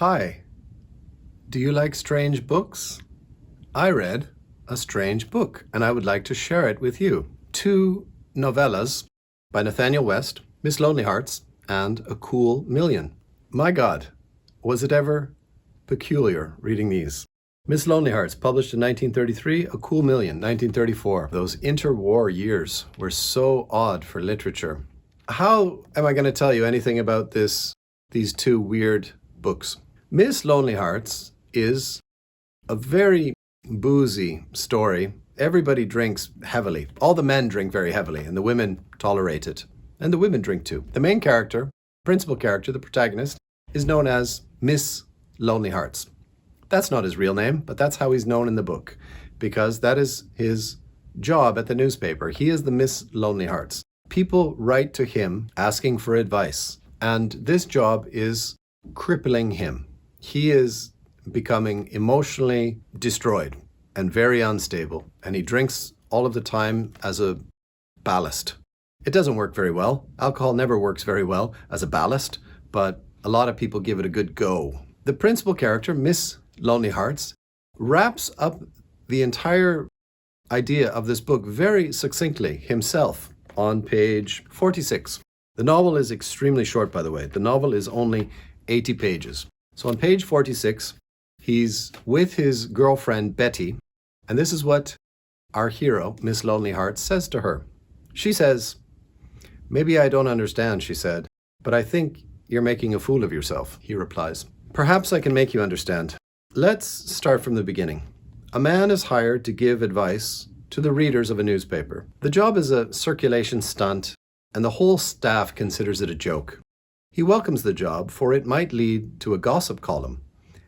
Hi, do you like strange books? I read a strange book and I would like to share it with you. Two novellas by Nathanael West, Miss Lonelyhearts, and A Cool Million. My God, was it ever peculiar reading these. Miss Lonelyhearts, published in 1933, A Cool Million, 1934. Those interwar years were so odd for literature. How am I going to tell you anything about these two weird books? Miss Lonelyhearts is a very boozy story. Everybody drinks heavily. All the men drink very heavily, and the women tolerate it. And the women drink too. The main character, principal character, the protagonist, is known as Miss Lonelyhearts. That's not his real name, but that's how he's known in the book, because that is his job at the newspaper. He is the Miss Lonelyhearts. People write to him asking for advice, and this job is crippling him. He is becoming emotionally destroyed and very unstable, and he drinks all of the time as a ballast. It doesn't work very well. Alcohol never works very well as a ballast, but a lot of people give it a good go. The principal character, Miss Lonelyhearts, wraps up the entire idea of this book very succinctly himself on page 46. The novel is extremely short, by the way. The novel is only 80 pages. So on page 46, he's with his girlfriend, Betty, and this is what our hero, Miss Lonelyhearts, says to her. She says, "Maybe I don't understand," she said, "but I think you're making a fool of yourself," he replies. "Perhaps I can make you understand. Let's start from the beginning. A man is hired to give advice to the readers of a newspaper. The job is a circulation stunt, and the whole staff considers it a joke. He welcomes the job, for it might lead to a gossip column.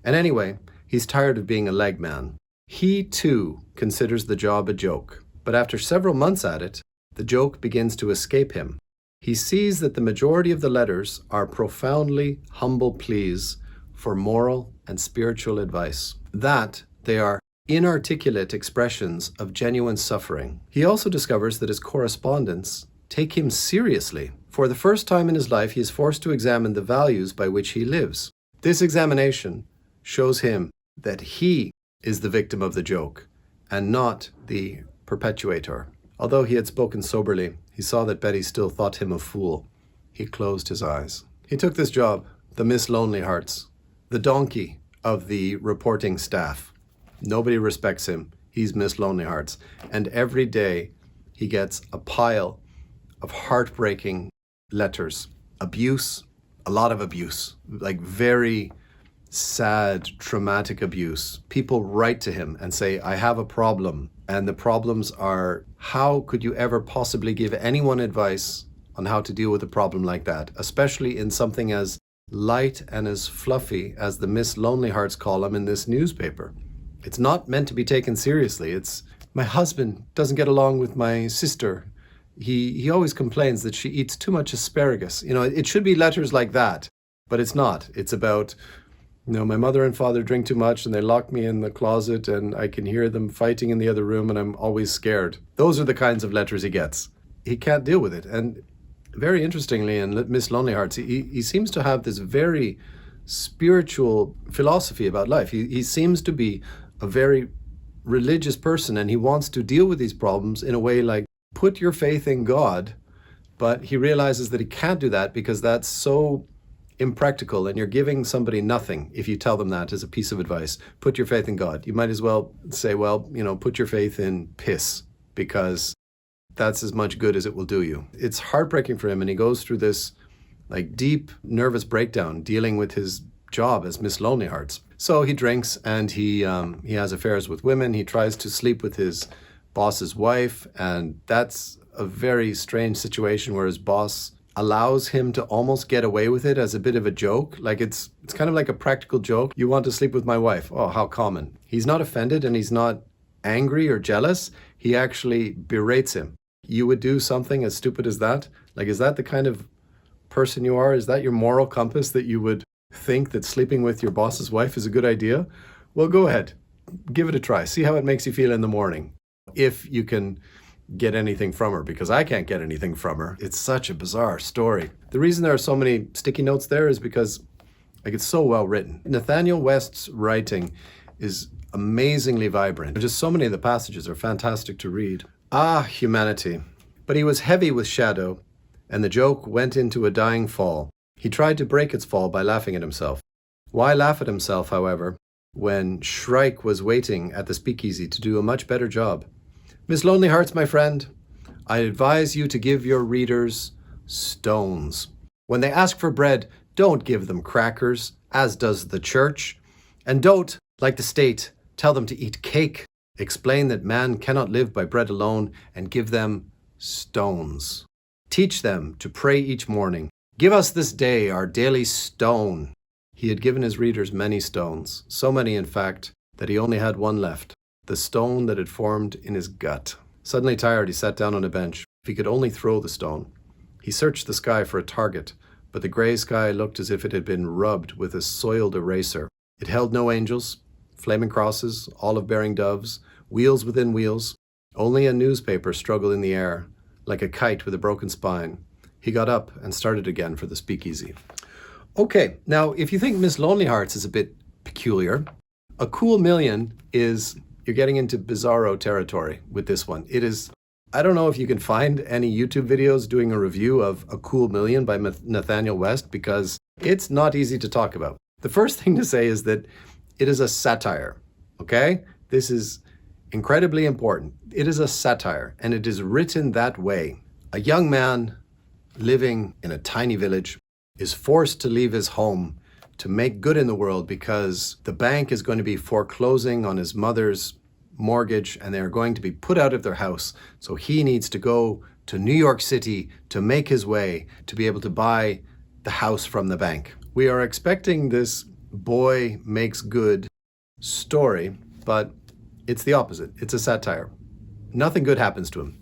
And anyway, he's tired of being a leg man. He, too, considers the job a joke. But after several months at it, the joke begins to escape him. He sees that the majority of the letters are profoundly humble pleas for moral and spiritual advice. That they are inarticulate expressions of genuine suffering. He also discovers that his correspondents take him seriously. For the first time in his life, he is forced to examine the values by which he lives. This examination shows him that he is the victim of the joke and not the perpetuator. Although he had spoken soberly, he saw that Betty still thought him a fool. He closed his eyes. He took this job, the Miss Lonelyhearts, the donkey of the reporting staff. Nobody respects him. He's Miss Lonelyhearts. And every day he gets a pile of heartbreaking letters. Abuse, a lot of abuse, like very sad, traumatic abuse. People write to him and say, "I have a problem." And the problems are, how could you ever possibly give anyone advice on how to deal with a problem like that, especially in something as light and as fluffy as the Miss Lonelyhearts column in this newspaper. It's not meant to be taken seriously. It's, "My husband doesn't get along with my sister. He always complains that she eats too much asparagus." You know, it should be letters like that, but it's not. It's about, "My mother and father drink too much and they lock me in the closet and I can hear them fighting in the other room and I'm always scared." Those are the kinds of letters he gets. He can't deal with it. And very interestingly, in Miss Lonelyhearts, he seems to have this very spiritual philosophy about life. He seems to be a very religious person, and he wants to deal with these problems in a way like, put your faith in God, but he realizes that he can't do that because that's so impractical, and you're giving somebody nothing if you tell them that as a piece of advice. Put your faith in God. You might as well say, well, put your faith in piss, because that's as much good as it will do you. It's heartbreaking for him, and he goes through this like deep nervous breakdown dealing with his job as Miss Lonelyhearts. So he drinks and he has affairs with women. He tries to sleep with his boss's wife, and that's a very strange situation where his boss allows him to almost get away with it as a bit of a joke. Like it's kind of like a practical joke. "You want to sleep with my wife? Oh, how common." He's not offended and he's not angry or jealous. He actually berates him. "You would do something as stupid as that? Like, is that the kind of person you are? Is that your moral compass, that you would think that sleeping with your boss's wife is a good idea? Well, go ahead. Give it a try. See how it makes you feel in the morning. If you can get anything from her, because I can't get anything from her." It's such a bizarre story. The reason there are so many sticky notes there is because Like, it's so well written. Nathanael West's writing is amazingly vibrant. Just so many of the passages are fantastic to read. Ah, humanity. But he was heavy with shadow, and the joke went into a dying fall. He tried to break its fall by laughing at himself. Why laugh at himself, however, when Shrike was waiting at the speakeasy to do a much better job? Miss Lonelyhearts, my friend, I advise you to give your readers stones. When they ask for bread, don't give them crackers, as does the church. And don't, like the state, tell them to eat cake. Explain that man cannot live by bread alone, and give them stones. Teach them to pray each morning. Give us this day our daily stone. He had given his readers many stones, so many, in fact, that he only had one left, the stone that had formed in his gut. Suddenly tired, he sat down on a bench. If he could only throw the stone. He searched the sky for a target, but the grey sky looked as if it had been rubbed with a soiled eraser. It held no angels, flaming crosses, olive-bearing doves, wheels within wheels. Only a newspaper struggled in the air, like a kite with a broken spine. He got up and started again for the speakeasy. Okay, now if you think Miss Lonelyhearts is a bit peculiar, A Cool Million is, you're getting into bizarro territory with this one. It is, I don't know if you can find any YouTube videos doing a review of A Cool Million by Nathanael West, because it's not easy to talk about. The first thing to say is that it is a satire, okay? This is incredibly important. It is a satire, and it is written that way. A young man living in a tiny village is forced to leave his home to make good in the world because the bank is going to be foreclosing on his mother's mortgage and they're going to be put out of their house. So he needs to go to New York City to make his way to be able to buy the house from the bank. We are expecting this boy makes good story, but it's the opposite. It's a satire. Nothing good happens to him.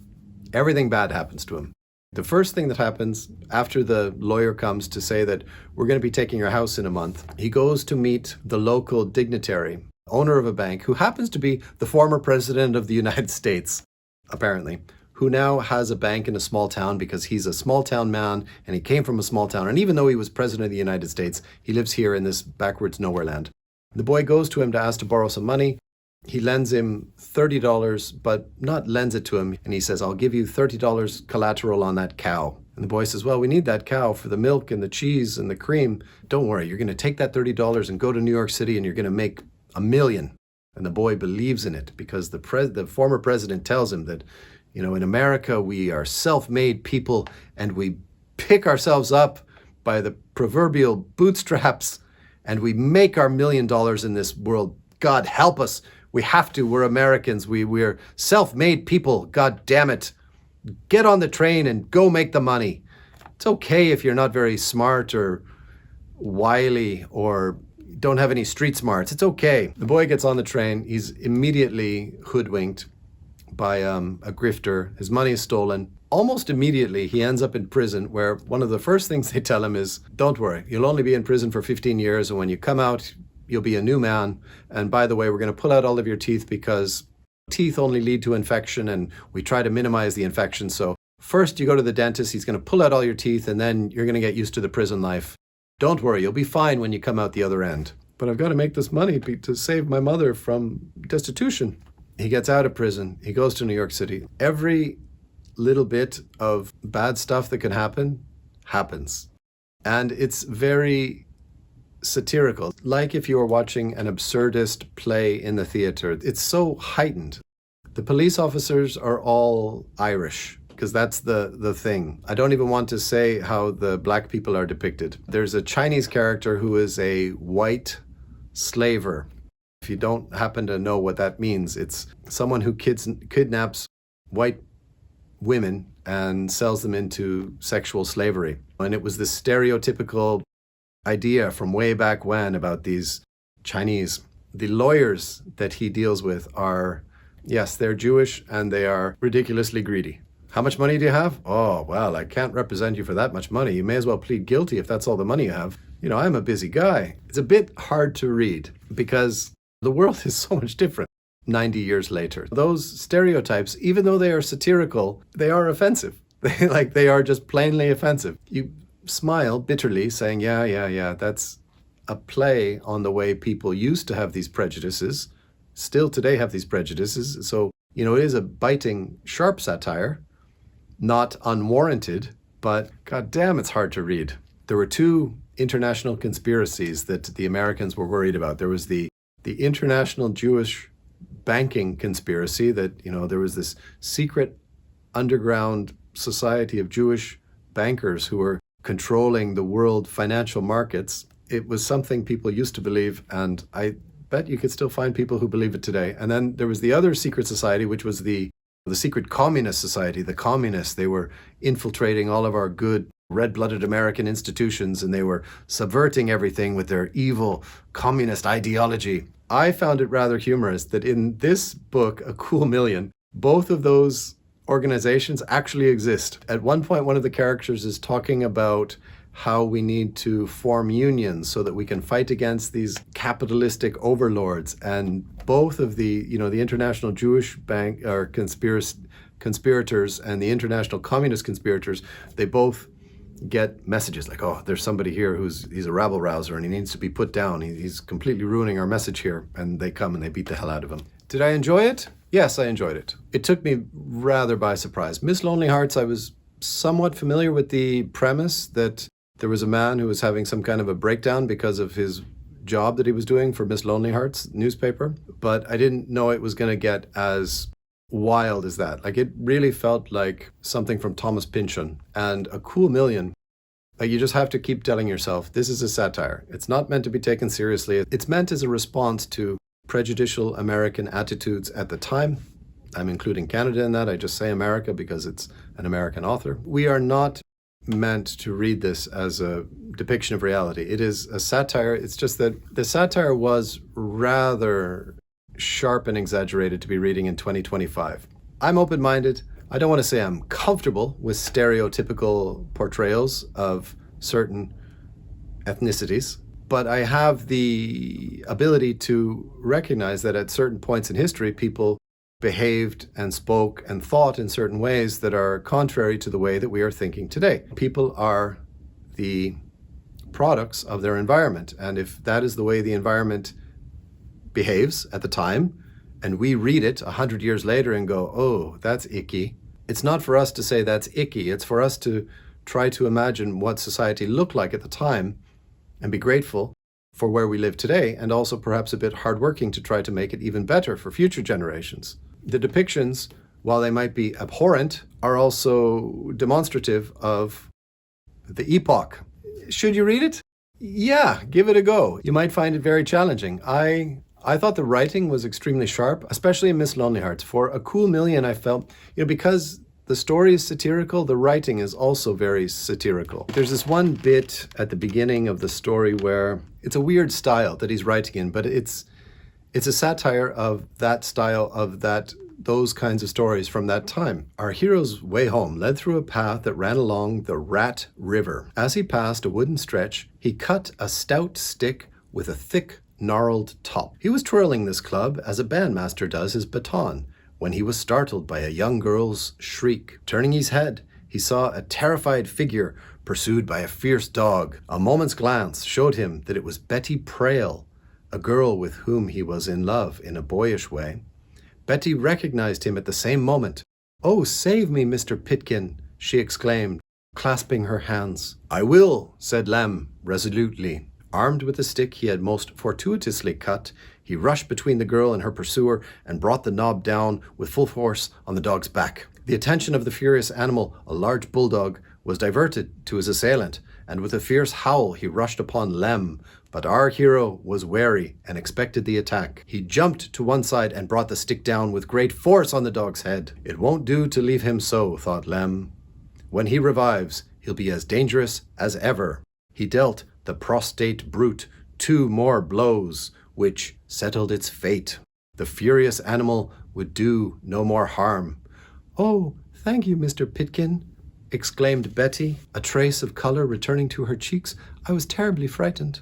Everything bad happens to him. The first thing that happens after the lawyer comes to say that we're going to be taking your house in a month, he goes to meet the local dignitary, owner of a bank, who happens to be the former president of the United States, apparently, who now has a bank in a small town because he's a small town man and he came from a small town. And even though he was president of the United States, he lives here in this backwards nowhere land. The boy goes to him to ask to borrow some money. He lends him $30, but not lends it to him. And he says, I'll give you $30 collateral on that cow. And the boy says, well, we need that cow for the milk and the cheese and the cream. Don't worry, you're going to take that $30 and go to New York City and you're going to make $1 million. And the boy believes in it because the former president tells him that, you know, in America, we are self-made people and we pick ourselves up by the proverbial bootstraps and we make our $1 million in this world. God help us. We have to. We're Americans. We're self-made people. God damn it. Get on the train and go make the money. It's okay if you're not very smart or wily or don't have any street smarts. It's okay. The boy gets on the train. He's immediately hoodwinked by a grifter. His money is stolen. Almost immediately, he ends up in prison, where one of the first things they tell him is, don't worry, you'll only be in prison for 15 years, and when you come out, you'll be a new man. And by the way, we're going to pull out all of your teeth because teeth only lead to infection and we try to minimize the infection. So first you go to the dentist, he's going to pull out all your teeth and then you're going to get used to the prison life. Don't worry, you'll be fine when you come out the other end. But I've got to make this money to save my mother from destitution. He gets out of prison. He goes to New York City. Every little bit of bad stuff that can happen happens. And it's very satirical, like if you were watching an absurdist play in the theater. It's so heightened. The police officers are all Irish, because that's the thing. I don't even want to say how the black people are depicted. There's a Chinese character who is a white slaver. If you don't happen to know what that means, it's someone who kidnaps white women and sells them into sexual slavery. And it was this stereotypical idea from way back when about these Chinese. The lawyers that he deals with are, yes, they're Jewish and they are ridiculously greedy. How much money do you have? Oh, well, I can't represent you for that much money. You may as well plead guilty if that's all the money you have. You know, I'm a busy guy. It's a bit hard to read because the world is so much different 90 years later. Those stereotypes, even though they are satirical, they are offensive. They are just plainly offensive. You smile bitterly saying, yeah, that's a play on the way people used to have these prejudices, still today have these prejudices. So, it is a biting, sharp satire, not unwarranted, but goddamn, it's hard to read. There were two international conspiracies that the Americans were worried about. There was the international Jewish banking conspiracy that, there was this secret underground society of Jewish bankers who were controlling the world financial markets. It was something people used to believe, and I bet you could still find people who believe it today. And then there was the other secret society, which was the secret communist society. The communists, they were infiltrating all of our good red-blooded American institutions, and they were subverting everything with their evil communist ideology. I found it rather humorous that in this book, A Cool Million, both of those organizations actually exist. At one point, one of the characters is talking about how we need to form unions so that we can fight against these capitalistic overlords. And both of the International Jewish Bank or conspirators and the International Communist conspirators, they both get messages like, oh, there's somebody here he's a rabble rouser and he needs to be put down. He's completely ruining our message here. And they come and they beat the hell out of him. Did I enjoy it? Yes, I enjoyed it. It took me rather by surprise. Miss Lonelyhearts, I was somewhat familiar with the premise that there was a man who was having some kind of a breakdown because of his job that he was doing for Miss Lonelyhearts newspaper, but I didn't know it was going to get as wild as that. Like, it really felt like something from Thomas Pynchon. And A Cool Million, you just have to keep telling yourself, this is a satire. It's not meant to be taken seriously. It's meant as a response to prejudicial American attitudes at the time. I'm including Canada in that. I just say America because it's an American author. We are not meant to read this as a depiction of reality. It is a satire. It's just that the satire was rather sharp and exaggerated to be reading in 2025. I'm open-minded. I don't want to say I'm comfortable with stereotypical portrayals of certain ethnicities, but I have the ability to recognize that at certain points in history, people behaved and spoke and thought in certain ways that are contrary to the way that we are thinking today. People are the products of their environment. And if that is the way the environment behaves at the time, and we read it 100 years later and go, oh, that's icky, it's not for us to say that's icky. It's for us to try to imagine what society looked like at the time and be grateful for where we live today, and also perhaps a bit hardworking to try to make it even better for future generations. The depictions, while they might be abhorrent, are also demonstrative of the epoch. Should you read it? Yeah, give it a go. You might find it very challenging. I thought the writing was extremely sharp, especially in Miss Lonelyhearts. For A Cool Million, I felt, because the story is satirical, the writing is also very satirical. There's this one bit at the beginning of the story where it's a weird style that he's writing in, but it's a satire of that style, of those kinds of stories from that time. Our hero's way home led through a path that ran along the Rat River. As he passed a wooden stretch, he cut a stout stick with a thick, gnarled top. He was twirling this club as a bandmaster does his baton, when he was startled by a young girl's shriek. Turning his head, he saw a terrified figure pursued by a fierce dog. A moment's glance showed him that it was Betty Prayle, a girl with whom he was in love in a boyish way. Betty recognized him at the same moment. "Oh, save me, Mr. Pitkin," she exclaimed, clasping her hands. "I will," said Lem resolutely. Armed with the stick he had most fortuitously cut, he rushed between the girl and her pursuer and brought the knob down with full force on the dog's back. The attention of the furious animal, a large bulldog, was diverted to his assailant, and with a fierce howl he rushed upon Lem. But our hero was wary and expected the attack. He jumped to one side and brought the stick down with great force on the dog's head. "It won't do to leave him so," thought Lem. "When he revives, he'll be as dangerous as ever." He dealt the prostrate brute 2 more blows, which settled its fate. The furious animal would do no more harm. "Oh, thank you, Mr. Pitkin," exclaimed Betty, a trace of color returning to her cheeks. "I was terribly frightened."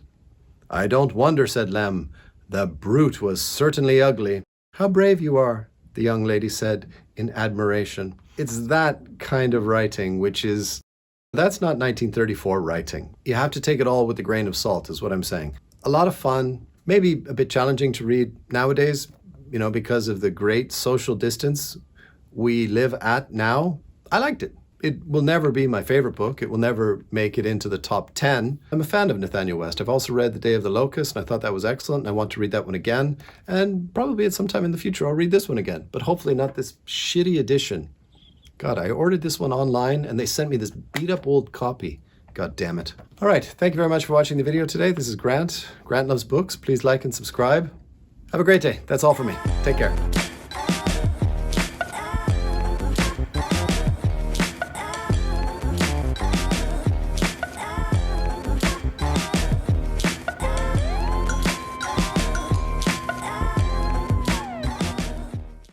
"I don't wonder," said Lem. "The brute was certainly ugly." "How brave you are," the young lady said in admiration. It's that kind of writing that's not 1934 writing. You have to take it all with a grain of salt, is what I'm saying. a lot of fun, maybe a bit challenging to read nowadays, because of the great social distance we live at now. I liked it. It will never be my favorite book. It will never make it into the top 10. I'm a fan of Nathanael West. I've also read The Day of the Locust, and I thought that was excellent, and I want to read that one again. And probably at some time in the future, I'll read this one again, but hopefully not this shitty edition. God, I ordered this one online, and they sent me this beat-up old copy. God damn it. All right, thank you very much for watching the video today. This is Grant. Grant Loves Books. Please like and subscribe. Have a great day. That's all for me. Take care.